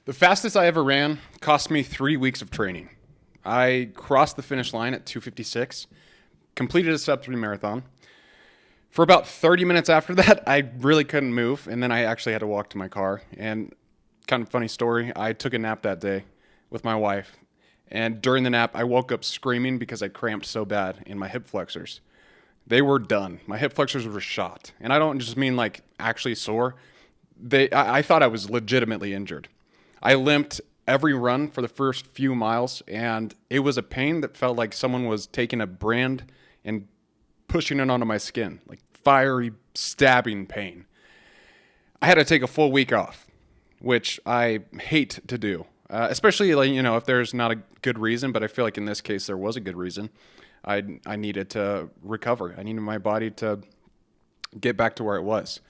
The fastest I ever ran cost me 3 weeks of training. I crossed the finish line at 2:56, completed a sub-3 marathon. For about 30 minutes after that, I really couldn't move, and then I actually had to walk to my car. And kind of funny story, I took a nap that day with my wife, and during the nap, I woke up screaming because I cramped so bad in my hip flexors. They were done. My hip flexors were shot, and I don't just mean like actually sore. I thought I was legitimately injured. I limped every run for the first few miles, and it was a pain that felt like someone was taking a brand and pushing it onto my skin, like fiery, stabbing pain. I had to take a full week off, which I hate to do, especially like if there's not a good reason. But I feel like in this case there was a good reason. I needed to recover. I needed my body to get back to where it was.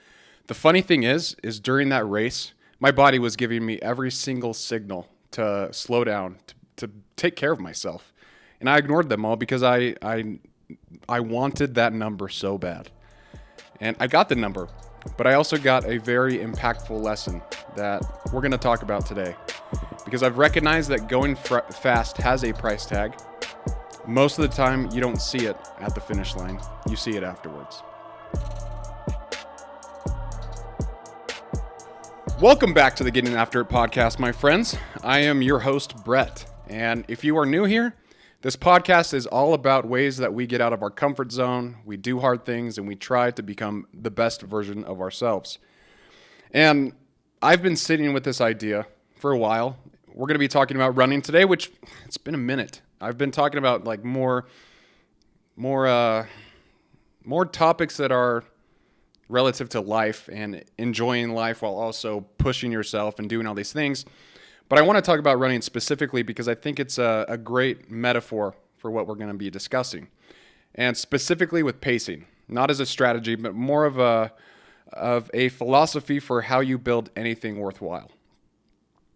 The funny thing is during that race, my body was giving me every single signal to slow down, to take care of myself. And I ignored them all because I wanted that number so bad. And I got the number, but I also got a very impactful lesson that we're going to talk about today. Because I've recognized that going fast has a price tag. Most of the time, you don't see it at the finish line. You see it afterwards. Welcome back to the Getting After It podcast, my friends. I am your host, Brett. And if you are new here, this podcast is all about ways that we get out of our comfort zone, we do hard things, and we try to become the best version of ourselves. And I've been sitting with this idea for a while. We're going to be talking about running today, which it's been a minute. I've been talking about like more topics that are relative to life and enjoying life while also pushing yourself and doing all these things. But I want to talk about running specifically because I think it's a great metaphor for what we're going to be discussing. And specifically with pacing, not as a strategy, but more of a philosophy for how you build anything worthwhile.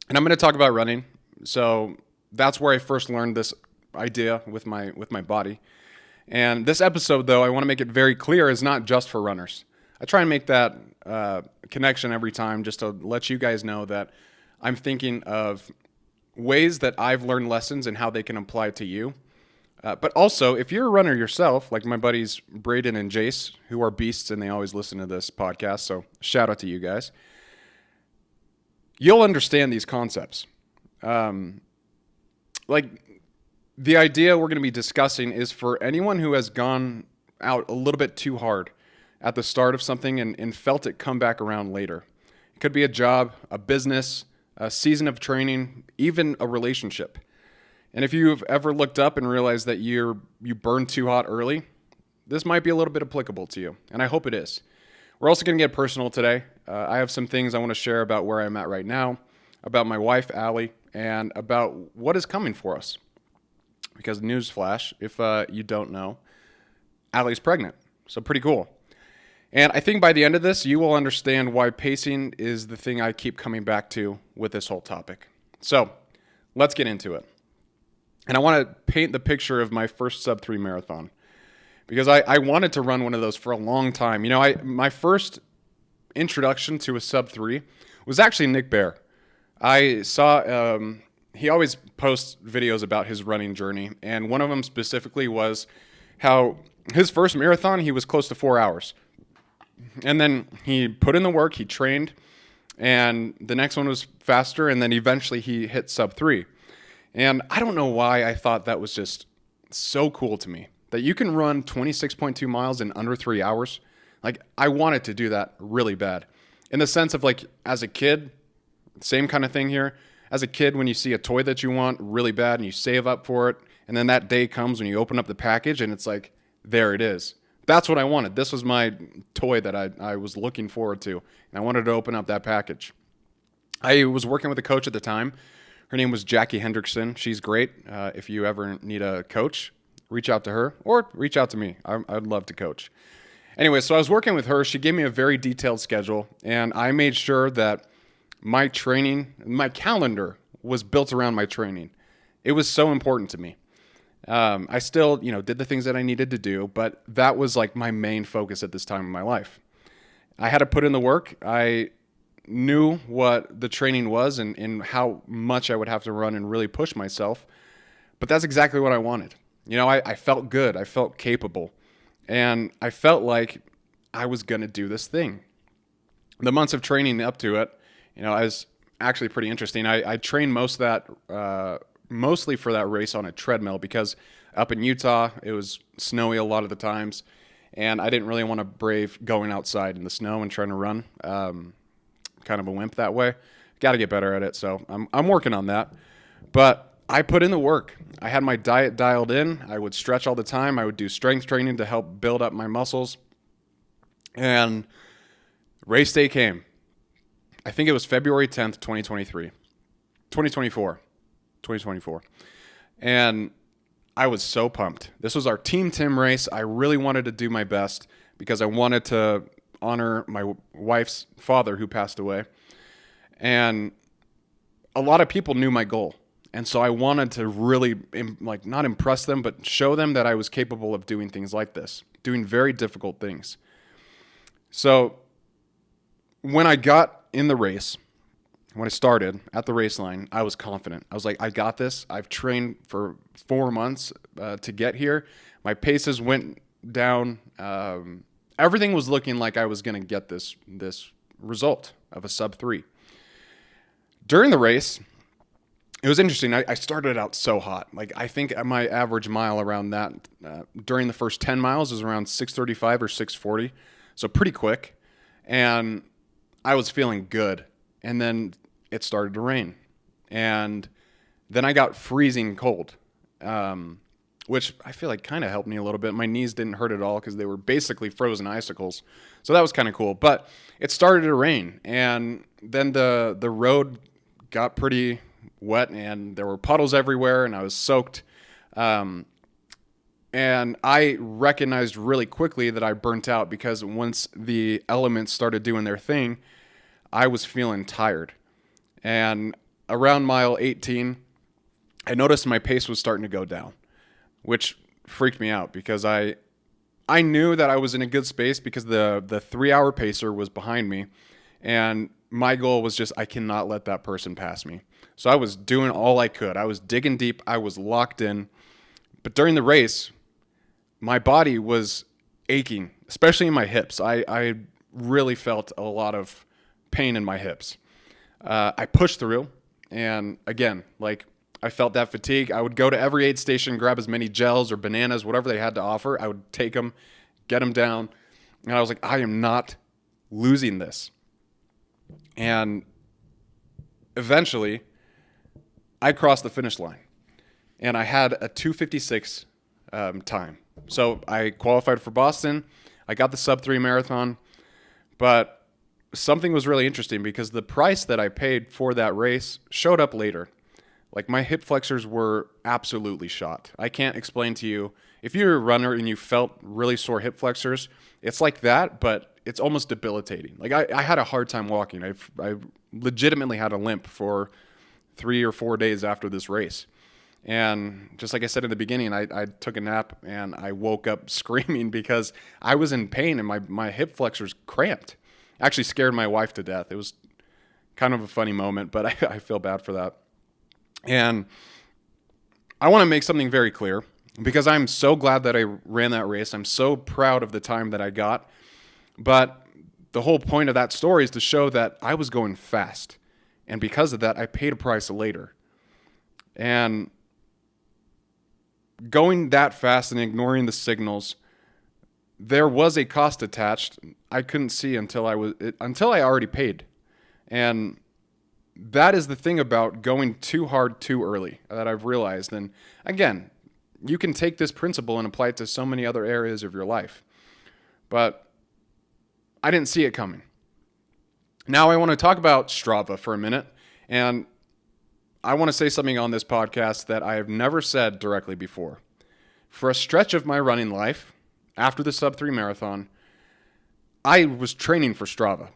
And I'm going to talk about running. So that's where I first learned this idea with my body. And this episode, though, I want to make it very clear, is not just for runners. I try and make that connection every time just to let you guys know that I'm thinking of ways that I've learned lessons and how they can apply to you. But also, if you're a runner yourself, like my buddies Braden and Jace, who are beasts and they always listen to this podcast, so shout out to you guys, you'll understand these concepts. Like the idea we're going to be discussing is for anyone who has gone out a little bit too hard at the start of something and felt it come back around later. It could be a job, a business, a season of training, even a relationship. And if you've ever looked up and realized that you burned too hot early, this might be a little bit applicable to you, and I hope it is. We're also going to get personal today. I have some things I want to share about where I'm at right now, about my wife, Allie, and about what is coming for us. Because newsflash, if you don't know, Allie's pregnant, so pretty cool. And I think by the end of this, you will understand why pacing is the thing I keep coming back to with this whole topic. So let's get into it. And I want to paint the picture of my first sub-3 marathon because I wanted to run one of those for a long time. My first introduction to a sub-3 was actually Nick Bear. I saw he always posts videos about his running journey, and one of them specifically was how his first marathon, he was close to 4 hours. And then he put in the work, he trained, and the next one was faster, and then eventually he hit sub-3. And I don't know why I thought that was just so cool to me, that you can run 26.2 miles in under 3 hours. Like, I wanted to do that really bad. In the sense of, like, as a kid, same kind of thing here. As a kid, when you see a toy that you want really bad and you save up for it, and then that day comes when you open up the package and it's like, there it is. That's what I wanted. This was my toy that I was looking forward to, and I wanted to open up that package. I was working with a coach at the time. Her name was Jackie Hendrickson. She's great. If you ever need a coach, reach out to her or reach out to me. I'd love to coach. Anyway, so I was working with her. She gave me a very detailed schedule, and I made sure that my training, my calendar was built around my training. It was so important to me. I still, did the things that I needed to do, but that was like my main focus at this time in my life. I had to put in the work. I knew what the training was and how much I would have to run and really push myself. But that's exactly what I wanted. I felt good. I felt capable. And I felt like I was going to do this thing. The months of training up to it, is actually pretty interesting. I trained mostly for that race on a treadmill because up in Utah, it was snowy a lot of the times. And I didn't really want to brave going outside in the snow and trying to run. Kind of a wimp that way. Got to get better at it. So I'm working on that. But I put in the work. I had my diet dialed in. I would stretch all the time. I would do strength training to help build up my muscles. And race day came. I think it was February 10th, 2024. And I was so pumped. This was our Team Tim race. I really wanted to do my best because I wanted to honor my wife's father who passed away. And a lot of people knew my goal. And so I wanted to really, not impress them, but show them that I was capable of doing things like this, doing very difficult things. So when I got in the race, when I started at the race line, I was confident. I was like, I got this. I've trained for 4 months to get here. My paces went down. Everything was looking like I was going to get this result of a sub 3. During the race, it was interesting. I started out so hot. I think my average mile around that during the first 10 miles is around 6:35 or 6:40, so pretty quick. And I was feeling good. And then it started to rain. And then I got freezing cold, which I feel like kind of helped me a little bit. My knees didn't hurt at all because they were basically frozen icicles. So that was kind of cool. But it started to rain. And then the road got pretty wet and there were puddles everywhere and I was soaked. And I recognized really quickly that I burnt out because once the elements started doing their thing, I was feeling tired. And around mile 18, I noticed my pace was starting to go down, which freaked me out because I knew that I was in a good space because the 3-hour pacer was behind me. And my goal was just, I cannot let that person pass me. So I was doing all I could. I was digging deep. I was locked in. But during the race, my body was aching, especially in my hips. I really felt a lot of pain in my hips. I pushed through, and again, I felt that fatigue. I would go to every aid station, grab as many gels or bananas, whatever they had to offer. I would take them, get them down, and I was like, I am not losing this. And eventually, I crossed the finish line, and I had a 2:56 time. So I qualified for Boston. I got the sub 3 marathon, but something was really interesting because the price that I paid for that race showed up later. My hip flexors were absolutely shot. I can't explain to you. If you're a runner and you felt really sore hip flexors, it's like that, but it's almost debilitating. I had a hard time walking. I legitimately had a limp for 3 or 4 days after this race. And just like I said in the beginning, I took a nap and I woke up screaming because I was in pain and my hip flexors cramped. Actually scared my wife to death. It was kind of a funny moment, but I feel bad for that. And I want to make something very clear because I'm so glad that I ran that race. I'm so proud of the time that I got. But the whole point of that story is to show that I was going fast. And because of that, I paid a price later. And going that fast and ignoring the signals, there was a cost attached I couldn't see until I already paid. And that is the thing about going too hard too early that I've realized. And again, you can take this principle and apply it to so many other areas of your life. But I didn't see it coming. Now I want to talk about Strava for a minute. And I want to say something on this podcast that I have never said directly before. For a stretch of my running life, after the sub 3 marathon, I was training for Strava.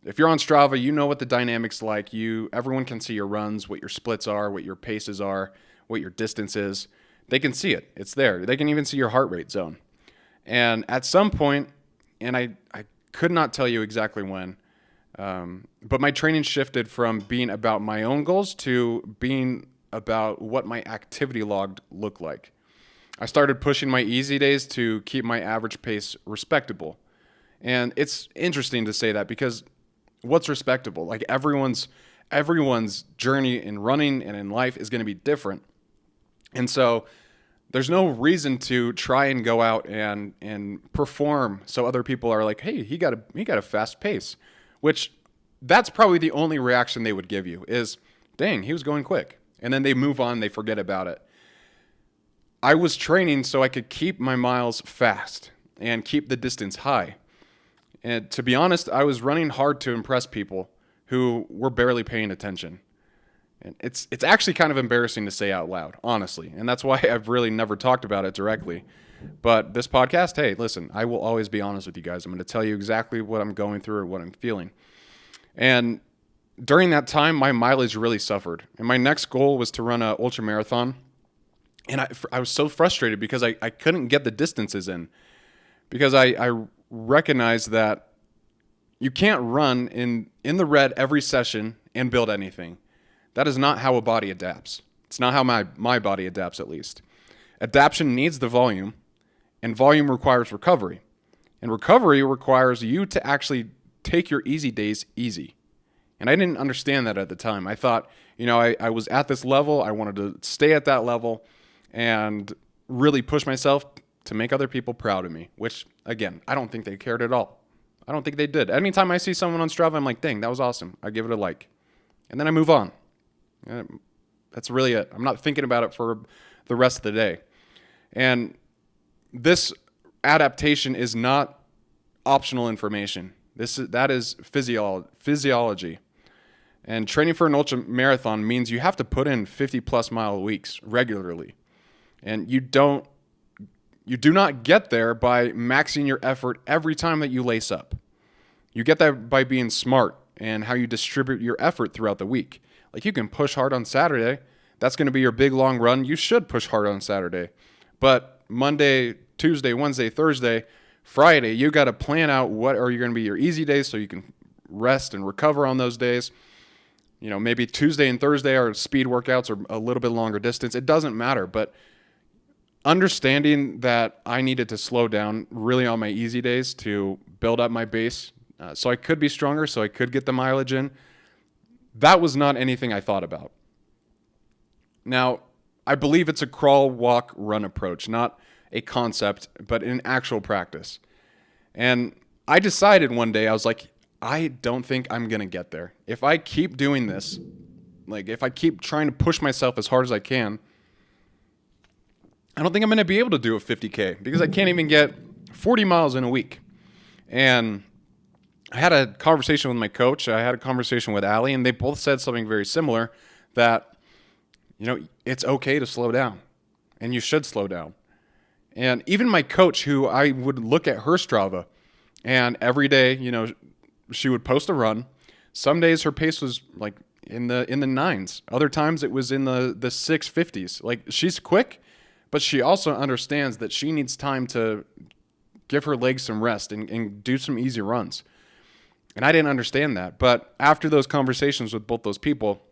If you're on Strava, you know what the dynamic's like. Everyone can see your runs, what your splits are, what your paces are, what your distance is. They can see it. It's there. They can even see your heart rate zone. And at some point, and I could not tell you exactly when, But my training shifted from being about my own goals to being about what my activity log looked like. I started pushing my easy days to keep my average pace respectable. And it's interesting to say that because what's respectable? Like everyone's journey in running and in life is going to be different. And so there's no reason to try and go out and perform so other people are like, "Hey, he got a fast pace." Which that's probably the only reaction they would give you is, "Dang, he was going quick." And then they move on, they forget about it. I was training so I could keep my miles fast and keep the distance high. And to be honest, I was running hard to impress people who were barely paying attention. And it's actually kind of embarrassing to say out loud, honestly. And that's why I've really never talked about it directly. But this podcast, hey, listen, I will always be honest with you guys. I'm going to tell you exactly what I'm going through or what I'm feeling. And during that time, my mileage really suffered. And my next goal was to run an ultra marathon. And I was so frustrated because I couldn't get the distances in. Because I recognized that you can't run in the red every session and build anything. That is not how a body adapts. It's not how my body adapts, at least. Adaptation needs the volume, and volume requires recovery. And recovery requires you to actually take your easy days easy. And I didn't understand that at the time. I thought, I was at this level. I wanted to stay at that level and really push myself to make other people proud of me, which, again, I don't think they cared at all. I don't think they did. Anytime I see someone on Strava, I'm like, dang, that was awesome. I give it a like. And then I move on. That's really it. I'm not thinking about it for the rest of the day. And this adaptation is not optional information. That is physiology. And training for an ultra marathon means you have to put in 50 plus mile weeks regularly. And you do not get there by maxing your effort every time that you lace up. You get that by being smart and how you distribute your effort throughout the week. Like you can push hard on Saturday. That's going to be your big long run. You should push hard on Saturday. But Monday, Tuesday, Wednesday, Thursday, Friday, you got to plan out what are going to be your easy days so you can rest and recover on those days. Maybe Tuesday and Thursday are speed workouts or a little bit longer distance. It doesn't matter. But understanding that I needed to slow down really on my easy days to build up my base so I could be stronger, so I could get the mileage in, that was not anything I thought about. Now, I believe it's a crawl, walk, run approach, not a concept, but in actual practice. And I decided one day, I was like, I don't think I'm going to get there. If I keep doing this, like if I keep trying to push myself as hard as I can, I don't think I'm going to be able to do a 50K because I can't even get 40 miles in a week. And I had a conversation with my coach. I had a conversation with Allie, and they both said something very similar that, it's okay to slow down, and you should slow down. And even my coach, who I would look at her Strava, and every day, she would post a run. Some days her pace was like in the nines. Other times it was in the 650s. Like she's quick, but she also understands that she needs time to give her legs some rest and do some easy runs. And I didn't understand that. But after those conversations with both those people,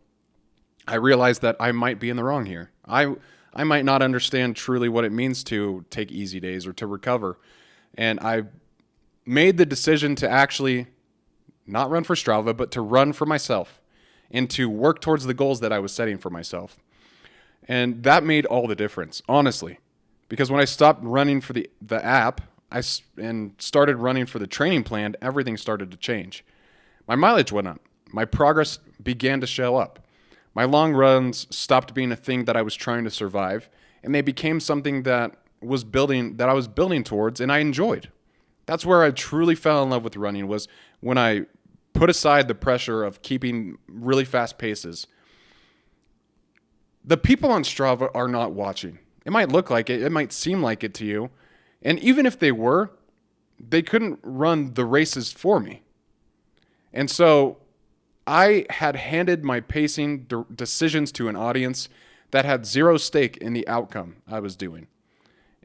I realized that I might be in the wrong here. I might not understand truly what it means to take easy days or to recover. And I made the decision to actually not run for Strava, but to run for myself and to work towards the goals that I was setting for myself. And that made all the difference, honestly. Because when I stopped running for the app, and started running for the training plan, everything started to change. My mileage went up. My progress began to show up. My long runs stopped being a thing that I was trying to survive, and they became something that I was building towards, and I enjoyed. That's where I truly fell in love with running, was when I put aside the pressure of keeping really fast paces. The people on Strava are not watching. It might look like it. It might seem like it to you. And even if they were, they couldn't run the races for me. And so I had handed my pacing decisions to an audience that had zero stake in the outcome I was doing.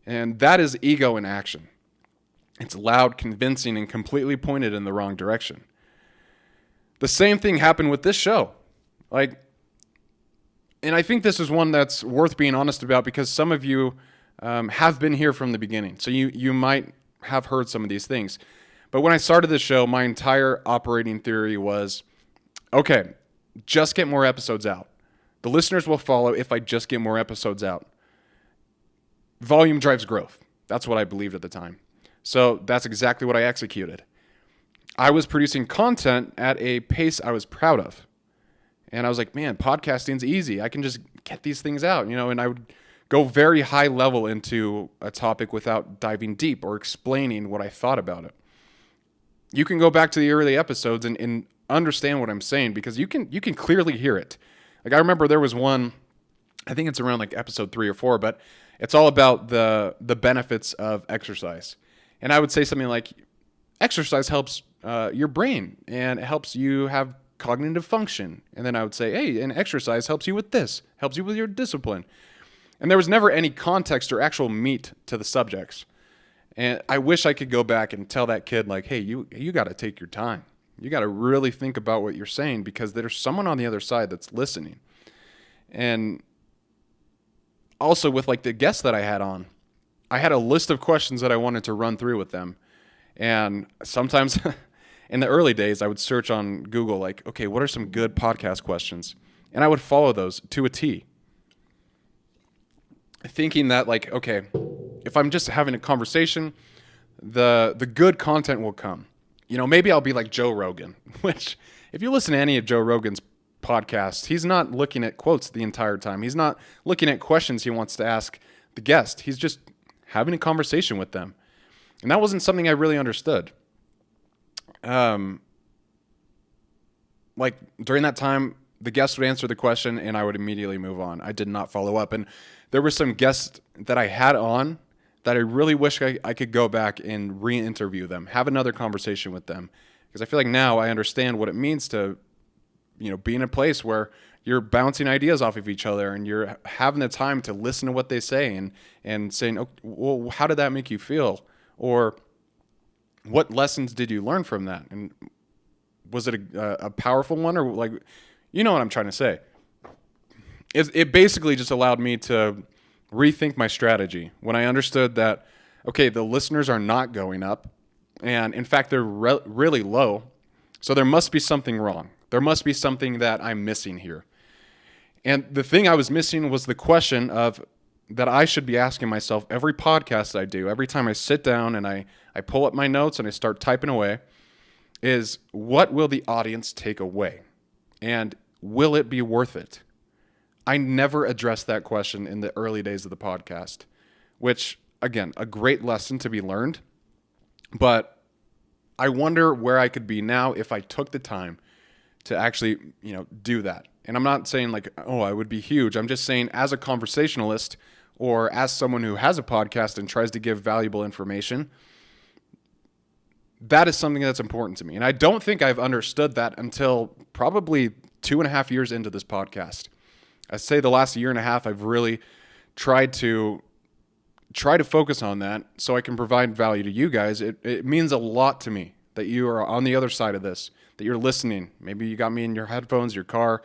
And that is ego in action. It's loud, convincing, and completely pointed in the wrong direction. The same thing happened with this show. Like, and I think this is one that's worth being honest about because some of you have been here from the beginning. So you might have heard some of these things. But when I started this show, my entire operating theory was, okay, just get more episodes out. The listeners will follow if I just get more episodes out. Volume drives growth. That's what I believed at the time. So that's exactly what I executed. I was producing content at a pace I was proud of. And I was like, man, podcasting's easy. I can just get these things out, and I would go very high level into a topic without diving deep or explaining what I thought about it. You can go back to the early episodes and understand what I'm saying because you can clearly hear it. Like I remember there was one, I think it's around like episode 3 or 4, but it's all about the benefits of exercise. And I would say something like, exercise helps your brain and it helps you have cognitive function. And then I would say, hey, and exercise helps you with this, helps you with your discipline. And there was never any context or actual meat to the subjects. And I wish I could go back and tell that kid, like, hey, you got to take your time. You got to really think about what you're saying because there's someone on the other side that's listening. And also with like the guests that I had on, I had a list of questions that I wanted to run through with them. And sometimes in the early days, I would search on Google, like, okay, what are some good podcast questions? And I would follow those to a T. Thinking that, like, okay, if I'm just having a conversation, the good content will come. Maybe I'll be like Joe Rogan, which if you listen to any of Joe Rogan's podcasts, he's not looking at quotes the entire time. He's not looking at questions he wants to ask the guest. He's just having a conversation with them. And that wasn't something I really understood. Like during that time, the guest would answer the question and I would immediately move on. I did not follow up. And there were some guests that I had on that I really wish I could go back and re-interview them, have another conversation with them. Because I feel like now I understand what it means to, be in a place where you're bouncing ideas off of each other and you're having the time to listen to what they say and saying, oh, well, how did that make you feel? Or what lessons did you learn from that? And was it a powerful one? Or like, you know what I'm trying to say. It basically just allowed me to rethink my strategy when I understood that, okay, the listeners are not going up. And in fact, they're really low. So there must be something wrong. There must be something that I'm missing here. And the thing I was missing was the question of that I should be asking myself every podcast I do, every time I sit down and I pull up my notes and I start typing away, is what will the audience take away? And will it be worth it? I never addressed that question in the early days of the podcast, which, again, a great lesson to be learned. But I wonder where I could be now if I took the time to actually, do that. And I'm not saying like, oh, I would be huge. I'm just saying as a conversationalist or as someone who has a podcast and tries to give valuable information, that is something that's important to me. And I don't think I've understood that until probably 2.5 years into this podcast. I say the last year and a half, I've really tried to focus on that so I can provide value to you guys. It means a lot to me that you are on the other side of this, that you're listening. Maybe you got me in your headphones, your car,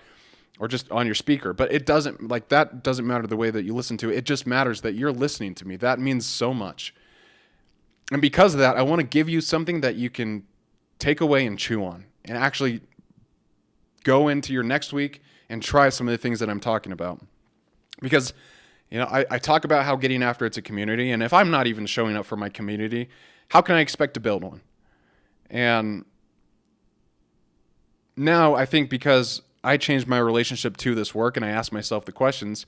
or just on your speaker. But that doesn't matter the way that you listen to it. It just matters that you're listening to me. That means so much. And because of that, I want to give you something that you can take away and chew on and actually go into your next week and try some of the things that I'm talking about. Because, I talk about how getting after it's a community, and if I'm not even showing up for my community, how can I expect to build one? And now I think because I changed my relationship to this work and I ask myself the questions,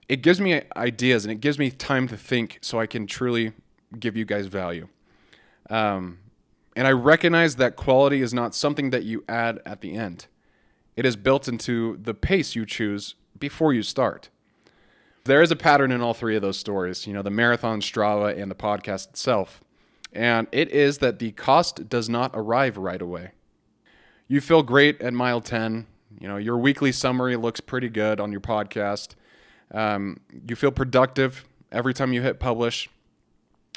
it gives me ideas and it gives me time to think so I can truly give you guys value. And I recognize that quality is not something that you add at the end. It is built into the pace you choose before you start. There is a pattern in all three of those stories, the marathon, Strava, and the podcast itself. And it is that the cost does not arrive right away. You feel great at mile 10. Your weekly summary looks pretty good on your podcast. You feel productive every time you hit publish.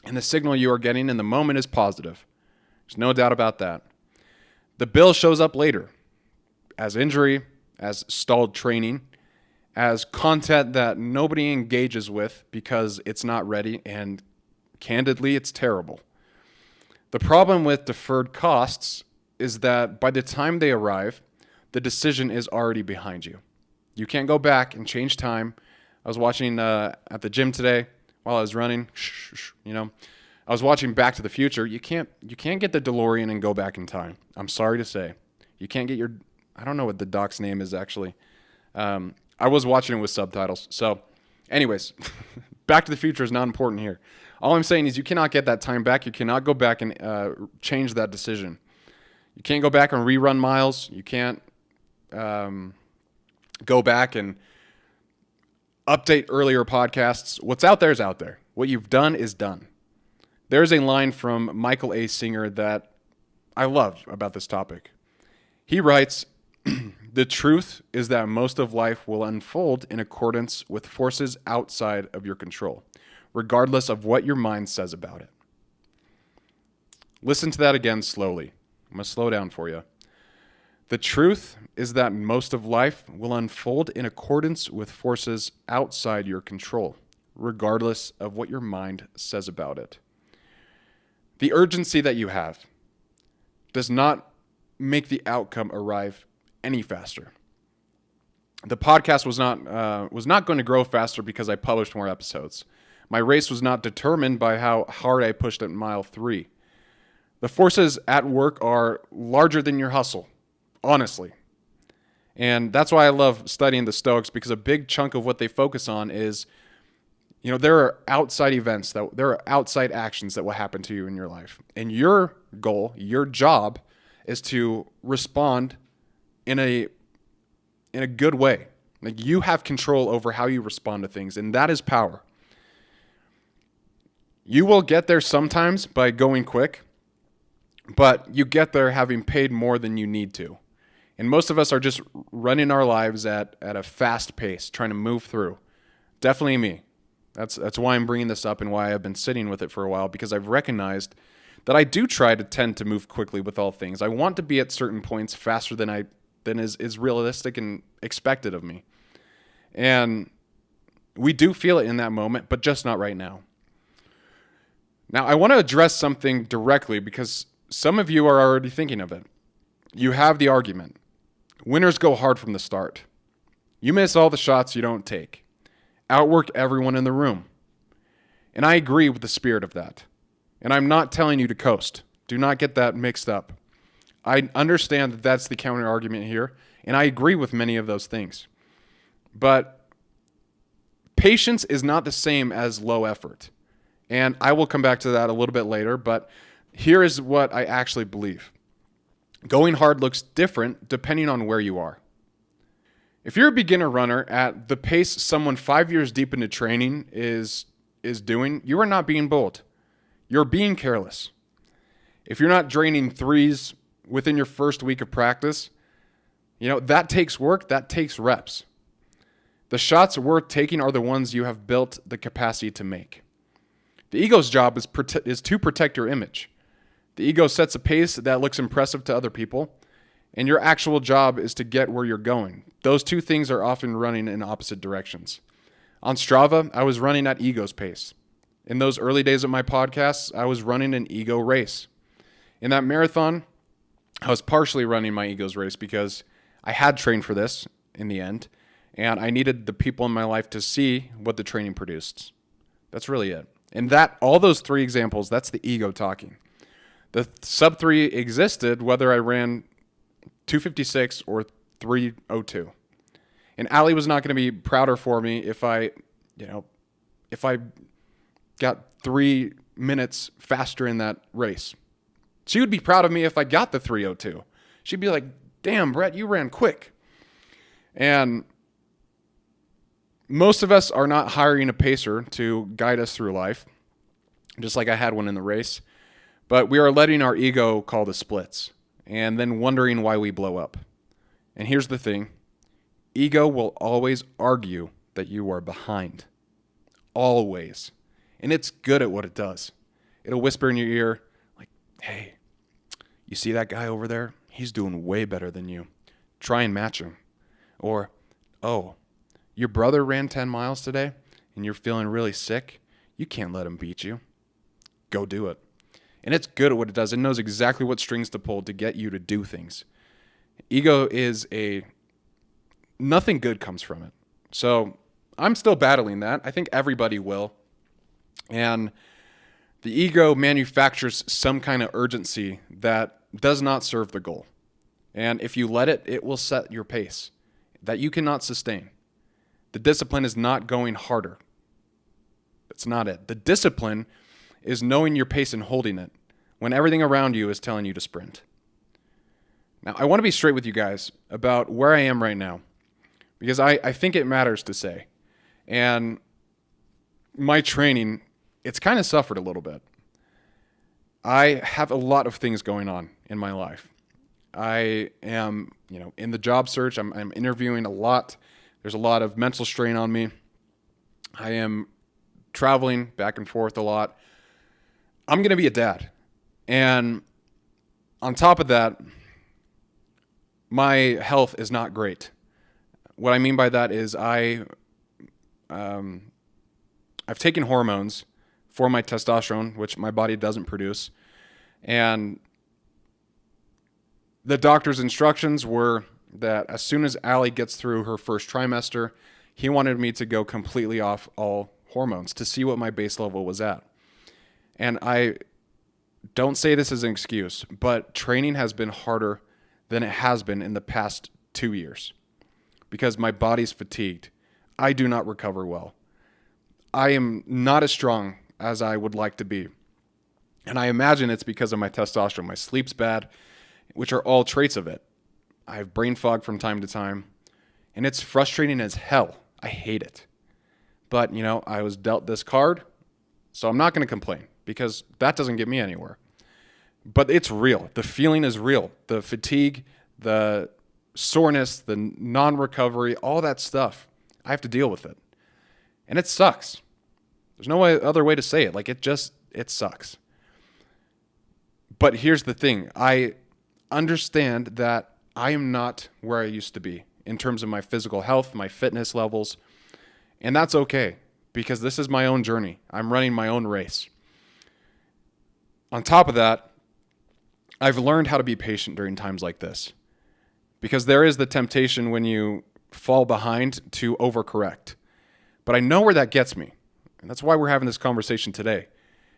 And the signal you are getting in the moment is positive. There's no doubt about that. The bill shows up later. as injury, as stalled training, as content that nobody engages with because it's not ready, and candidly, it's terrible. The problem with deferred costs is that by the time they arrive, the decision is already behind you. You can't go back and change time. I was watching at the gym today while I was running. I was watching Back to the Future. You can't get the DeLorean and go back in time. I'm sorry to say, you can't get your. I don't know what the doc's name is actually. I was watching it with subtitles. So, anyways, Back to the Future is not important here. All I'm saying is you cannot get that time back. You cannot go back and change that decision. You can't go back and rerun miles. You can't go back and update earlier podcasts. What's out there is out there. What you've done is done. There's a line from Michael A. Singer that I love about this topic. He writes, "The truth is that most of life will unfold in accordance with forces outside of your control, regardless of what your mind says about it." Listen to that again slowly. I'm going to slow down for you. The truth is that most of life will unfold in accordance with forces outside your control, regardless of what your mind says about it. The urgency that you have does not make the outcome arrive any faster. The podcast was not going to grow faster because I published more episodes. My race was not determined by how hard I pushed at mile 3. The forces at work are larger than your hustle, honestly. And that's why I love studying the Stoics, because a big chunk of what they focus on is, there are outside events, there are outside actions that will happen to you in your life. And your goal, your job, is to respond in a good way. Like, you have control over how you respond to things, and that is power. You will get there sometimes by going quick, but you get there having paid more than you need to. And most of us are just running our lives at a fast pace, trying to move through. Definitely me. That's why I'm bringing this up and why I've been sitting with it for a while, because I've recognized that I do tend to move quickly with all things. I want to be at certain points faster than is realistic and expected of me. And we do feel it in that moment, but just not right now. Now, I want to address something directly because some of you are already thinking of it. You have the argument. Winners go hard from the start. You miss all the shots you don't take. Outwork everyone in the room. And I agree with the spirit of that. And I'm not telling you to coast. Do not get that mixed up. I understand that that's the counter argument here, and I agree with many of those things. But patience is not the same as low effort. And I will come back to that a little bit later, but here is what I actually believe. Going hard looks different depending on where you are. If you're a beginner runner at the pace someone 5 years deep into training is doing, you are not being bold. You're being careless. If you're not draining threes within your first week of practice, that takes work, that takes reps. The shots worth taking are the ones you have built the capacity to make. The ego's job is to protect your image. The ego sets a pace that looks impressive to other people, and your actual job is to get where you're going. Those two things are often running in opposite directions. On Strava, I was running at ego's pace. In those early days of my podcasts, I was running an ego race. In that marathon, I was partially running my ego's race because I had trained for this in the end, and I needed the people in my life to see what the training produced. That's really it. And all those three examples, that's the ego talking. The sub 3 existed whether I ran 256 or 302. And Allie was not going to be prouder for me if I got 3 minutes faster in that race. She would be proud of me if I got the 302. She'd be like, "Damn, Brett, you ran quick." And most of us are not hiring a pacer to guide us through life, just like I had one in the race. But we are letting our ego call the splits and then wondering why we blow up. And here's the thing. Ego will always argue that you are behind. Always. And it's good at what it does. It'll whisper in your ear like, "Hey, you see that guy over there? He's doing way better than you. try and match him. Or, oh, your brother ran 10 miles today and you're feeling really sick. You can't let him beat you. Go do it. And it's good at what it does. It knows exactly what strings to pull to get you to do things. Ego is nothing good comes from it. So I'm still battling that. I think everybody will. And the ego manufactures some kind of urgency that does not serve the goal. And if you let it, it will set your pace that you cannot sustain. The discipline is not going harder. That's not it. The discipline is knowing your pace and holding it when everything around you is telling you to sprint. Now, I want to be straight with you guys about where I am right now, because I think it matters to say. And my training, it's kind of suffered a little bit. I have a lot of things going on in my life. I am, in the job search. I'm interviewing a lot. There's a lot of mental strain on me. I am traveling back and forth a lot. I'm going to be a dad. And on top of that, my health is not great. What I mean by that is I've taken hormones for my testosterone, which my body doesn't produce. And the doctor's instructions were that as soon as Allie gets through her first trimester, he wanted me to go completely off all hormones to see what my base level was at. And I don't say this as an excuse, but training has been harder than it has been in the past 2 years because my body's fatigued. I do not recover well. I am not as strong as I would like to be. And I imagine it's because of my testosterone. My sleep's bad, which are all traits of it. I have brain fog from time to time, and it's frustrating as hell. I hate it. But, I was dealt this card, so I'm not going to complain because that doesn't get me anywhere. But it's real. The feeling is real. The fatigue, the soreness, the non-recovery, all that stuff. I have to deal with it. And it sucks. There's no other way to say it. It sucks. But here's the thing. I understand that I am not where I used to be in terms of my physical health, my fitness levels. And that's okay because this is my own journey. I'm running my own race. On top of that, I've learned how to be patient during times like this because there is the temptation when you fall behind to overcorrect. But I know where that gets me. And that's why we're having this conversation today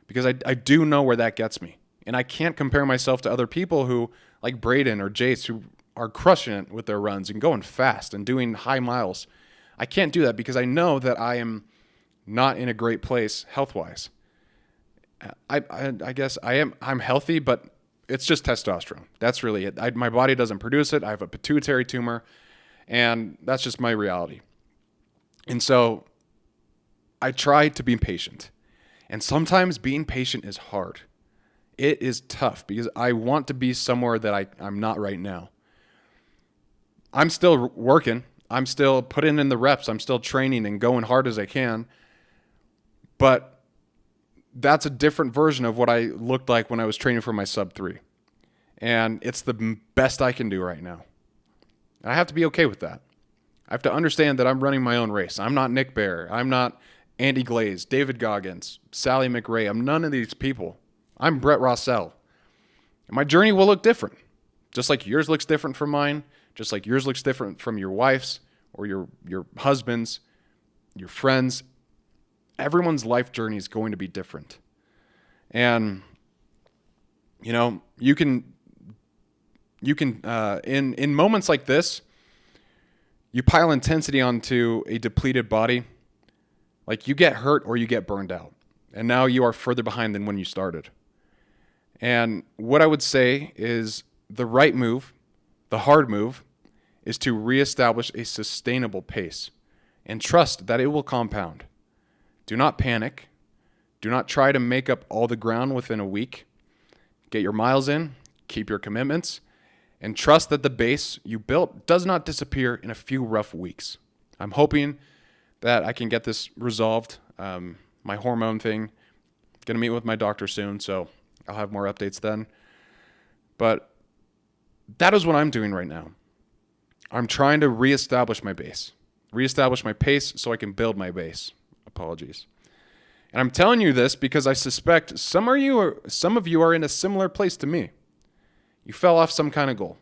because I do know where that gets me. And I can't compare myself to other people who, like Braden or Jace, who are crushing it with their runs and going fast and doing high miles. I can't do that because I know that I am not in a great place health-wise. I guess I'm healthy, but it's just testosterone. That's really it. My body doesn't produce it. I have a pituitary tumor, and that's just my reality. And so I try to be patient. And sometimes being patient is hard. It is tough because I want to be somewhere that I'm not right now. I'm still working. I'm still putting in the reps. I'm still training and going hard as I can. But that's a different version of what I looked like when I was training for my sub 3. And it's the best I can do right now. And I have to be okay with that. I have to understand that I'm running my own race. I'm not Nick Bear. I'm not Andy Glaze, David Goggins, Sally McRae. I'm none of these people. I'm Brett Rossell. And my journey will look different. Just like yours looks different from mine. Just like yours looks different from your wife's or your husband's, your friends. Everyone's life journey is going to be different. And, you can in moments like this, you pile intensity onto a depleted body. Like you get hurt or you get burned out. And now you are further behind than when you started. And what I would say is the right move, the hard move, is to reestablish a sustainable pace and trust that it will compound. Do not panic. Do not try to make up all the ground within a week. Get your miles in, keep your commitments, and trust that the base you built does not disappear in a few rough weeks. I'm hoping that I can get this resolved. My hormone thing, going to meet with my doctor soon, so I'll have more updates then. But that is what I'm doing right now. I'm trying to reestablish my base, reestablish my pace so I can build my base. Apologies. And I'm telling you this because I suspect some of you are in a similar place to me. You fell off some kind of goal.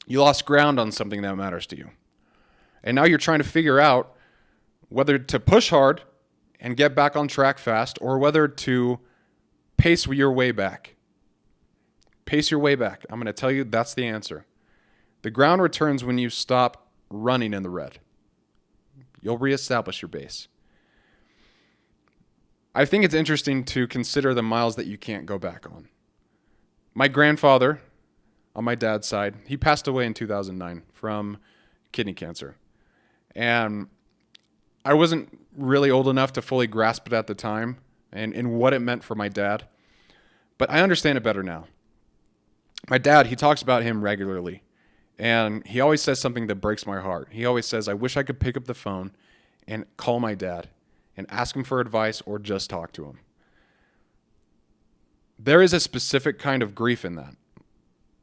You lost ground on something that matters to you. And now you're trying to figure out whether to push hard and get back on track fast or whether to pace your way back. Pace your way back. I'm going to tell you that's the answer. The ground returns when you stop running in the red. You'll reestablish your base. I think it's interesting to consider the miles that you can't go back on. My grandfather, on my dad's side, he passed away in 2009 from kidney cancer. And I wasn't really old enough to fully grasp it at the time and what it meant for my dad. But I understand it better now. My dad, he talks about him regularly. And he always says something that breaks my heart. He always says, I wish I could pick up the phone and call my dad and ask him for advice or just talk to him. There is a specific kind of grief in that.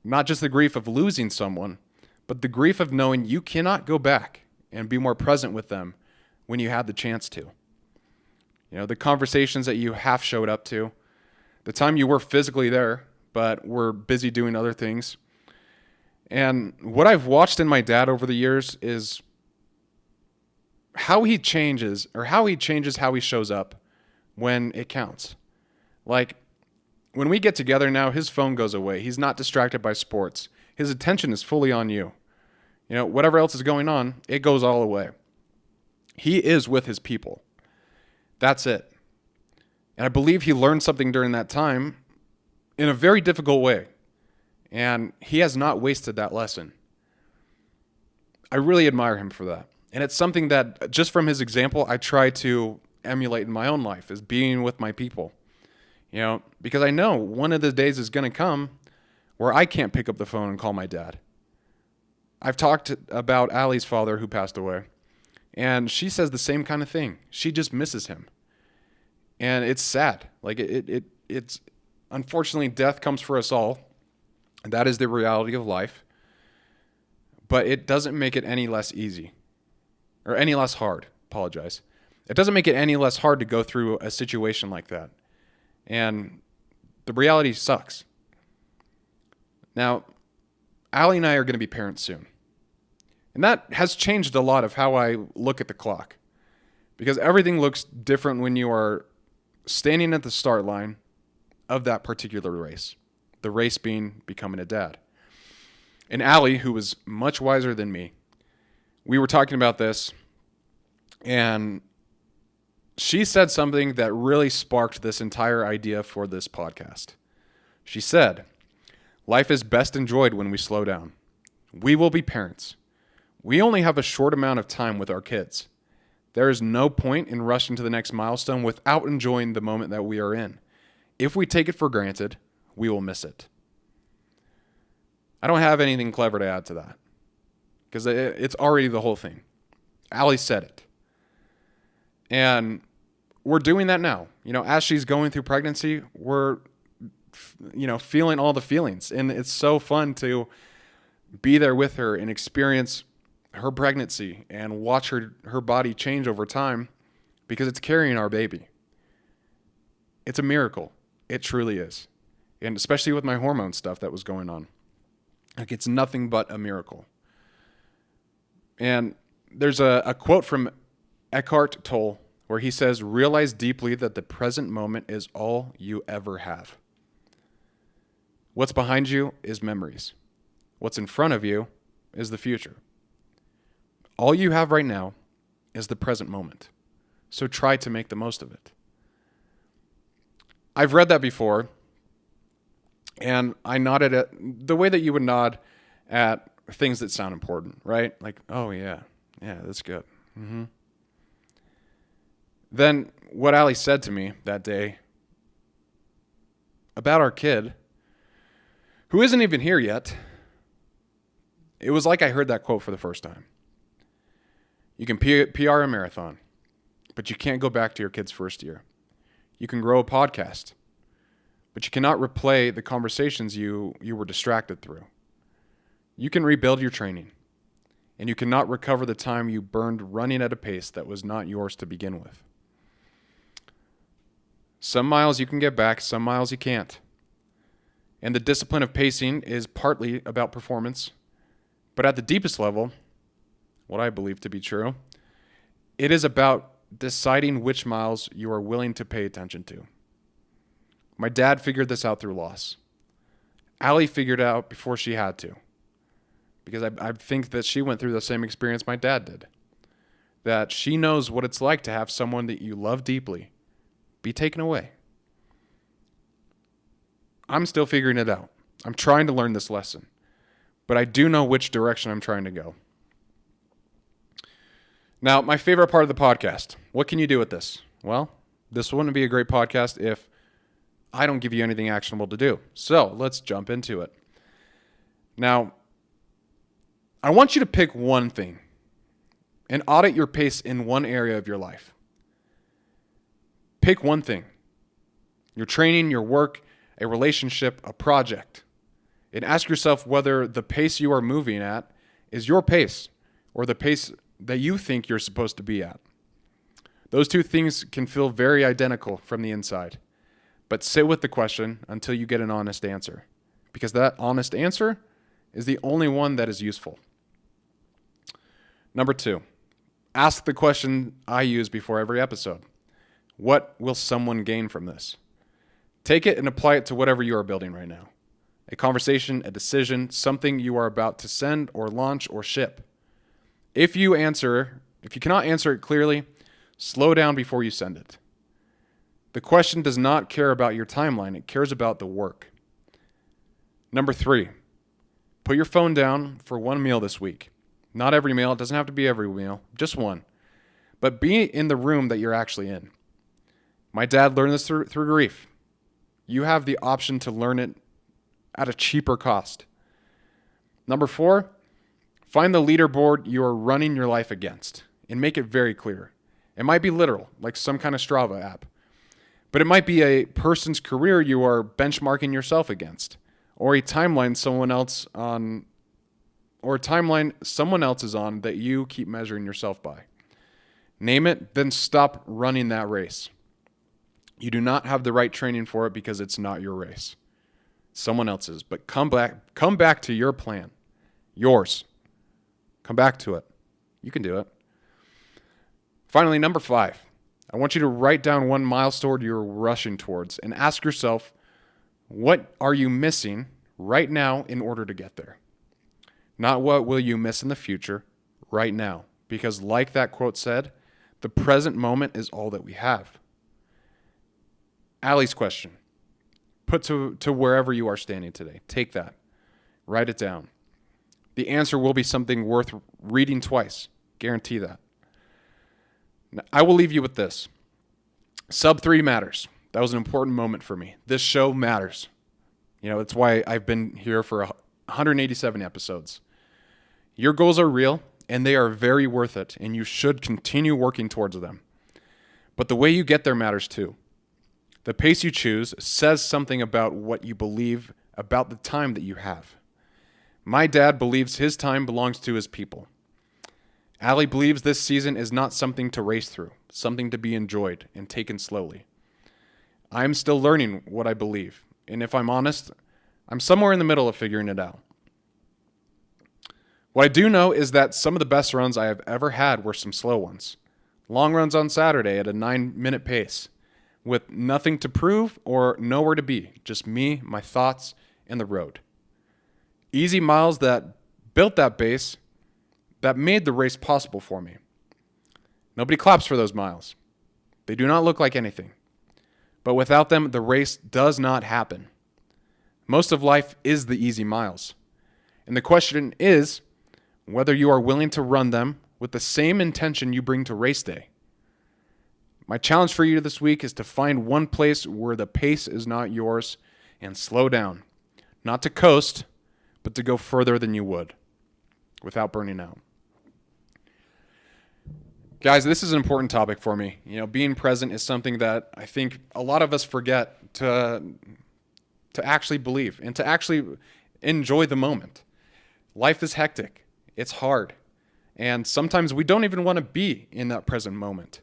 Not just the grief of losing someone, but the grief of knowing you cannot go back and be more present with them when you had the chance to. You know, the conversations that you half showed up to, the time you were physically there, but were busy doing other things. And what I've watched in my dad over the years is how he changes how he shows up when it counts. Like, when we get together now, his phone goes away. He's not distracted by sports. His attention is fully on you. You know, whatever else is going on, it goes all away. He is with his people. That's it. And I believe he learned something during that time in a very difficult way. And he has not wasted that lesson. I really admire him for that. And it's something that, just from his example, I try to emulate in my own life, is being with my people. You know, because I know one of the days is going to come where I can't pick up the phone and call my dad. I've talked about Allie's father who passed away, and she says the same kind of thing. She just misses him. And it's sad. Like, it's unfortunately, death comes for us all. That is the reality of life. But it doesn't make it any less easy. Or any less hard. Apologize. It doesn't make it any less hard to go through a situation like that. And the reality sucks. Now, Allie and I are going to be parents soon. And that has changed a lot of how I look at the clock. Because everything looks different when you are standing at the start line of that particular race. The race being becoming a dad. And Allie, who was much wiser than me, we were talking about this, and she said something that really sparked this entire idea for this podcast. She said, life is best enjoyed when we slow down. We will be parents. We only have a short amount of time with our kids. There is no point in rushing to the next milestone without enjoying the moment that we are in. If we take it for granted, we will miss it. I don't have anything clever to add to that because it's already the whole thing. Allie said it. And we're doing that now. You know, as she's going through pregnancy, we're, feeling all the feelings. And it's so fun to be there with her and experience her pregnancy and watch her body change over time because it's carrying our baby. It's a miracle. It truly is. And especially with my hormone stuff that was going on. Like, it's nothing but a miracle. And there's a quote from Eckhart Tolle where he says, realize deeply that the present moment is all you ever have. What's behind you is memories. What's in front of you is the future. All you have right now is the present moment. So try to make the most of it. I've read that before, and I nodded at the way that you would nod at things that sound important, right? Like, oh, yeah, that's good. Mm-hmm. Then what Allie said to me that day about our kid, who isn't even here yet, it was like I heard that quote for the first time. You can PR a marathon, but you can't go back to your kid's first year. You can grow a podcast, but you cannot replay the conversations you were distracted through. You can rebuild your training, and you cannot recover the time you burned running at a pace that was not yours to begin with. Some miles you can get back, some miles you can't. And the discipline of pacing is partly about performance, but at the deepest level, what I believe to be true, it is about deciding which miles you are willing to pay attention to. My dad figured this out through loss. Allie figured it out before she had to, because I think that she went through the same experience my dad did, that she knows what it's like to have someone that you love deeply be taken away. I'm still figuring it out. I'm trying to learn this lesson, but I do know which direction I'm trying to go. Now, my favorite part of the podcast. What can you do with this? Well, this wouldn't be a great podcast if I don't give you anything actionable to do. So let's jump into it. Now, I want you to pick one thing and audit your pace in one area of your life. Pick one thing. Your training, your work, a relationship, a project. And ask yourself whether the pace you are moving at is your pace or the pace that you think you're supposed to be at. Those two things can feel very identical from the inside. But sit with the question until you get an honest answer, because that honest answer is the only one that is useful. Number 2, ask the question I use before every episode. What will someone gain from this? Take it and apply it to whatever you are building right now. A conversation, a decision, something you are about to send or launch or ship. If you cannot answer it clearly, slow down before you send it. The question does not care about your timeline. It cares about the work. Number 3, put your phone down for one meal this week. Not every meal. It doesn't have to be every meal. Just one. But be in the room that you're actually in. My dad learned this through grief. You have the option to learn it at a cheaper cost. Number 4, find the leaderboard you are running your life against and make it very clear. It might be literal, like some kind of Strava app. But it might be a person's career you are benchmarking yourself against, or a timeline someone else is on that you keep measuring yourself by. Name it, then stop running that race. You do not have the right training for it because it's not your race. Someone else's. But come back to your plan. Yours. Come back to it. You can do it. Finally, number 5. I want you to write down one milestone you're rushing towards and ask yourself, what are you missing right now in order to get there? Not what will you miss in the future, right now. Because like that quote said, the present moment is all that we have. Allie's question. Put to wherever you are standing today. Take that. Write it down. The answer will be something worth reading twice. Guarantee that. Now, I will leave you with this. Sub 3 matters. That was an important moment for me. This show matters. That's why I've been here for 187 episodes. Your goals are real, and they are very worth it, and you should continue working towards them. But the way you get there matters too. The pace you choose says something about what you believe about the time that you have. My dad believes his time belongs to his people. Allie believes this season is not something to race through, something to be enjoyed and taken slowly. I'm still learning what I believe, and if I'm honest, I'm somewhere in the middle of figuring it out. What I do know is that some of the best runs I have ever had were some slow ones. Long runs on Saturday at a 9-minute pace, with nothing to prove or nowhere to be, just me, my thoughts, and the road. Easy miles that built that base, that made the race possible for me. Nobody claps for those miles. They do not look like anything. But without them, the race does not happen. Most of life is the easy miles. And the question is whether you are willing to run them with the same intention you bring to race day. My challenge for you this week is to find one place where the pace is not yours and slow down. Not to coast, but to go further than you would without burning out. Guys, this is an important topic for me. Being present is something that I think a lot of us forget to actually believe and to actually enjoy the moment. Life is hectic. It's hard. And sometimes we don't even want to be in that present moment.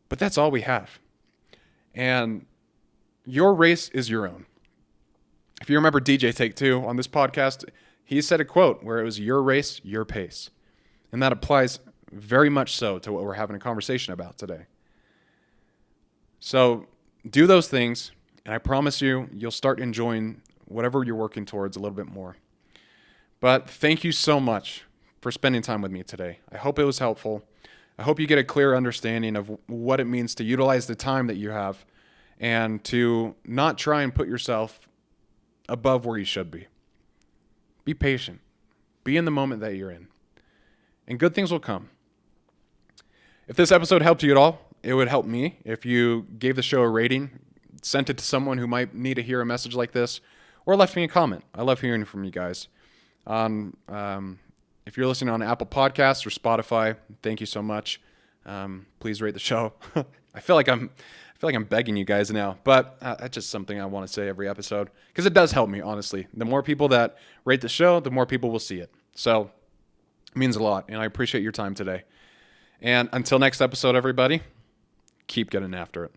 But that's all we have. And your race is your own. If you remember DJ Take Two on this podcast, he said a quote where it was your race, your pace. And that applies very much so to what we're having a conversation about today. So do those things, and I promise you, you'll start enjoying whatever you're working towards a little bit more. But thank you so much for spending time with me today. I hope it was helpful. I hope you get a clear understanding of what it means to utilize the time that you have and to not try and put yourself above where you should be. Be patient. Be in the moment that you're in. And good things will come. If this episode helped you at all, it would help me if you gave the show a rating, sent it to someone who might need to hear a message like this, or left me a comment. I love hearing from you guys. If you're listening on Apple Podcasts or Spotify, thank you so much. Please rate the show. I feel like I'm begging you guys now, but that's just something I want to say every episode because it does help me, honestly. The more people that rate the show, the more people will see it. So it means a lot, and I appreciate your time today. And until next episode, everybody, keep getting after it.